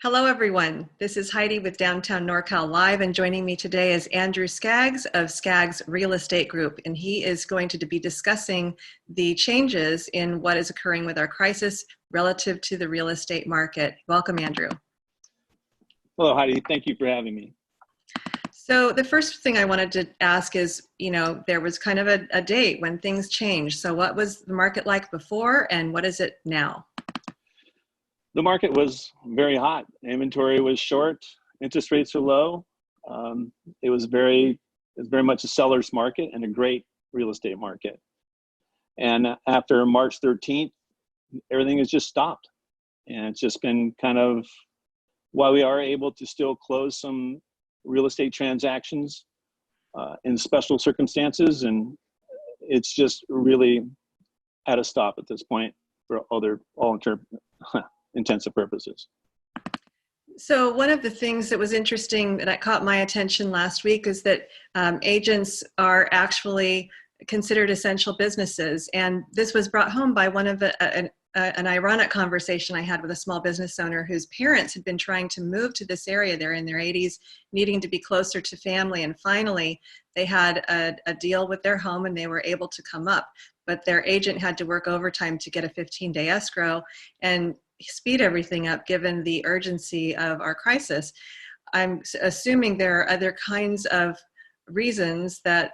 Hello, everyone. This is Heidi with Downtown NorCal Live, and joining me today is Andrew Skaggs of Skaggs Real Estate Group, and he is going to be discussing the changes in what is occurring with our crisis relative to the real estate market. Welcome, Andrew. Hello, Heidi. Thank you for having me. So the first thing I wanted to ask is, there was kind of a date when things changed. So what was the market like before, and what is it now? The market was very hot. Inventory was short. Interest rates are low. It was very much a seller's market and a great real estate market. And after March 13th, everything has just stopped. And it's just been kind of, while we are able to still close some real estate transactions in special circumstances, and it's just really at a stop at this point for all intents and purposes. So one of the things that was interesting that caught my attention last week is that agents are actually considered essential businesses. And this was brought home by one of an ironic conversation I had with a small business owner whose parents had been trying to move to this area. They're in their 80s, needing to be closer to family. And finally, they had a deal with their home and they were able to come up. But their agent had to work overtime to get a 15-day escrow and speed everything up given the urgency of our crisis. I'm assuming there are other kinds of reasons that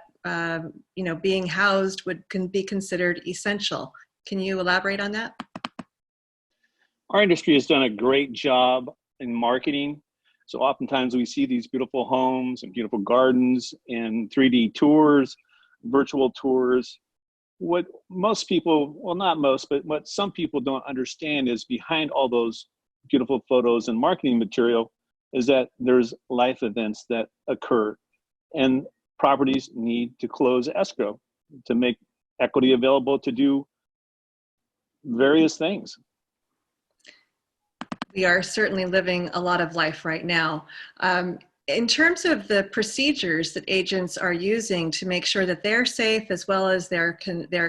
being housed can be considered essential. Can you elaborate on that? Our industry has done a great job in marketing. So oftentimes we see these beautiful homes and beautiful gardens and 3D tours, virtual tours. What most people, well, not most, but what some people don't understand is behind all those beautiful photos and marketing material is that there's life events that occur, and properties need to close escrow to make equity available to do various things. We are certainly living a lot of life right now. In terms of the procedures that agents are using to make sure that they're safe as well as their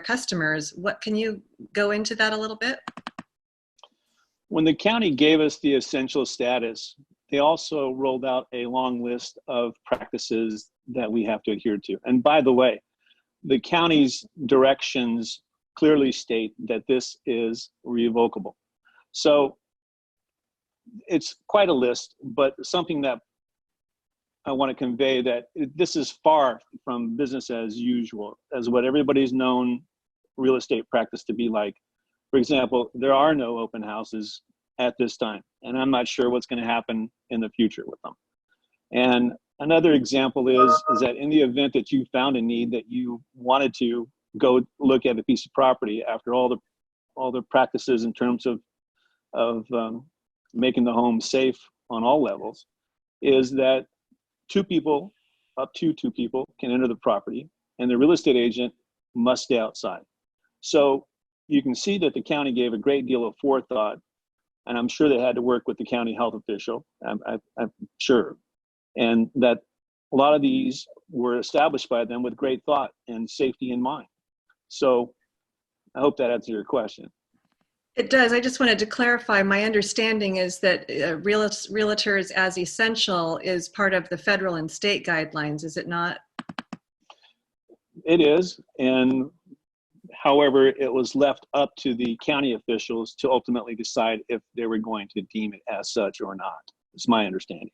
customers, can you go into that a little bit? When the county gave us the essential status, they also rolled out a long list of practices that we have to adhere to. And by the way, the county's directions clearly state that this is revocable. So it's quite a list, but something that I want to convey that this is far from business as usual, as what everybody's known real estate practice to be like. For example, there are no open houses at this time, and I'm not sure what's going to happen in the future with them. And another example is that in the event that you found a need that you wanted to go look at a piece of property after all the practices in terms of making the home safe on all levels, is that up to two people can enter the property, and the real estate agent must stay outside. So you can see that the county gave a great deal of forethought, and I'm sure they had to work with the county health official, I'm sure, and that a lot of these were established by them with great thought and safety in mind. So I hope that answers your question. It does. I just wanted to clarify, my understanding is that realtors as essential is part of the federal and state guidelines, is it not? It is, and however, it was left up to the county officials to ultimately decide if they were going to deem it as such or not. It's my understanding.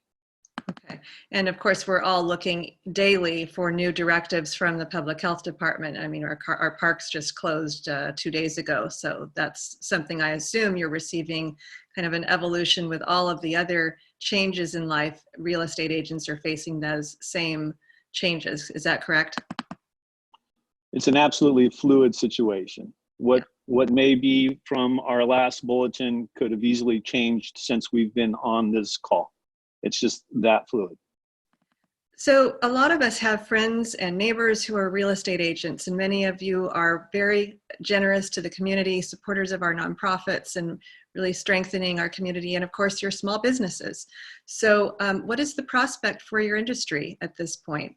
Okay. And of course, we're all looking daily for new directives from the public health department. I mean, our parks just closed 2 days ago. So that's something I assume you're receiving kind of an evolution with all of the other changes in life. Real estate agents are facing those same changes. Is that correct? It's an absolutely fluid situation. What may be from our last bulletin could have easily changed since we've been on this call. It's just that fluid. So a lot of us have friends and neighbors who are real estate agents, and many of you are very generous to the community, supporters of our nonprofits, and really strengthening our community, and of course your small businesses. So what is the prospect for your industry at this point?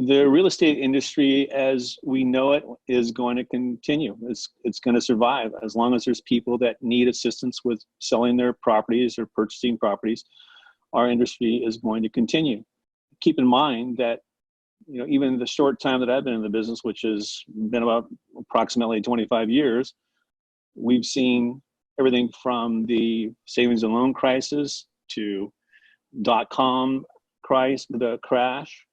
the real estate industry as we know it is going to continue. It's going to survive as long as there's people that need assistance with selling their properties or purchasing properties. Our industry is going to continue. Keep in mind that, you know, even the short time that I've been in the business, which has been about approximately 25 years, we've seen everything from the savings and loan crisis to .com crisis, the crash,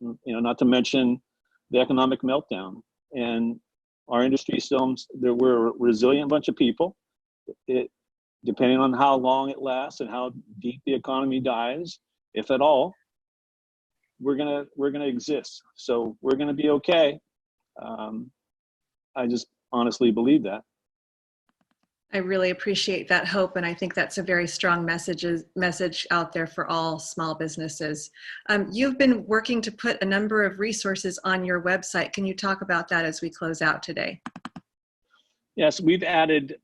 you know, not to mention the economic meltdown. And our industry still, we're a resilient bunch of people. Depending on how long it lasts and how deep the economy dives, if at all, we're gonna exist. So we're gonna be okay. I just honestly believe that. I really appreciate that hope, and I think that's a very strong message out there for all small businesses. You've been working to put a number of resources on your website. Can you talk about that as we close out today? Yes, we've added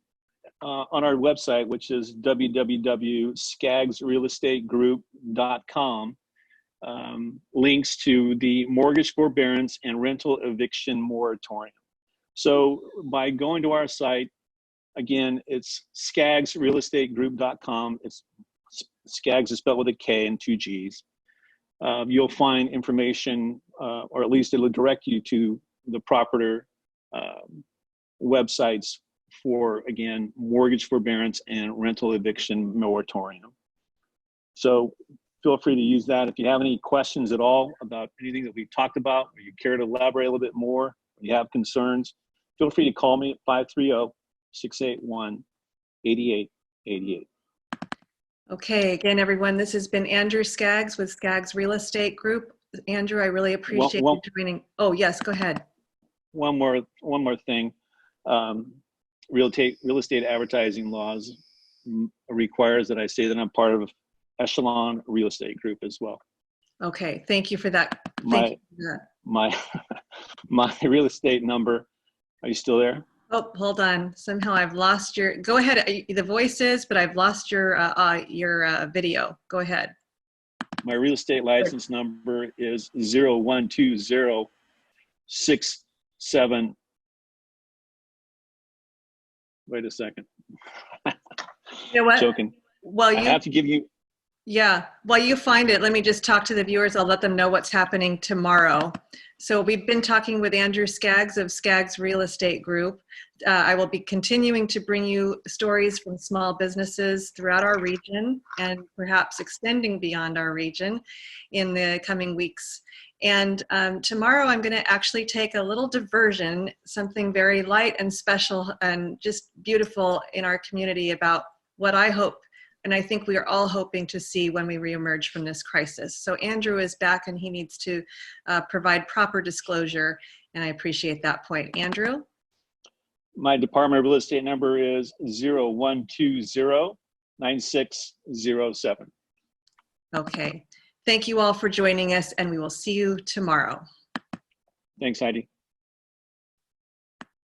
on our website, which is www.skaggsrealestategroup.com, links to the mortgage forbearance and rental eviction moratorium. So by going to our site, again, it's skaggsrealestategroup.com. It's Skaggs is spelled with a K and 2 G's. You'll find information, or at least it'll direct you to the proper websites for, again, mortgage forbearance and rental eviction moratorium. So feel free to use that. If you have any questions at all about anything that we've talked about, or you care to elaborate a little bit more, or you have concerns, feel free to call me at 530-681-8888. Okay, again, everyone, this has been Andrew Skaggs with Skaggs Real Estate Group. Andrew, I really appreciate you joining. Oh, yes, go ahead. One more thing. Real estate advertising laws requires that I say that I'm part of Echelon Real Estate Group as well. Okay, thank you for that. My real estate number. Are you still there? Oh, hold on. Somehow I've lost your. Go ahead. The voice is, but I've lost your video. Go ahead. My real estate license number is 012067. Wait a second. You know what? Joking. Well, I have to give you. Yeah. While you find it, let me just talk to the viewers. I'll let them know what's happening tomorrow. So we've been talking with Andrew Skaggs of Skaggs Real Estate Group. I will be continuing to bring you stories from small businesses throughout our region and perhaps extending beyond our region in the coming weeks. And tomorrow I'm going to actually take a little diversion, something very light and special and just beautiful in our community about what I hope and I think we are all hoping to see when we reemerge from this crisis. So Andrew is back and he needs to provide proper disclosure, and I appreciate that point. Andrew? My Department of Real Estate number is 0120-9607. Okay. Thank you all for joining us, and we will see you tomorrow. Thanks, Heidi.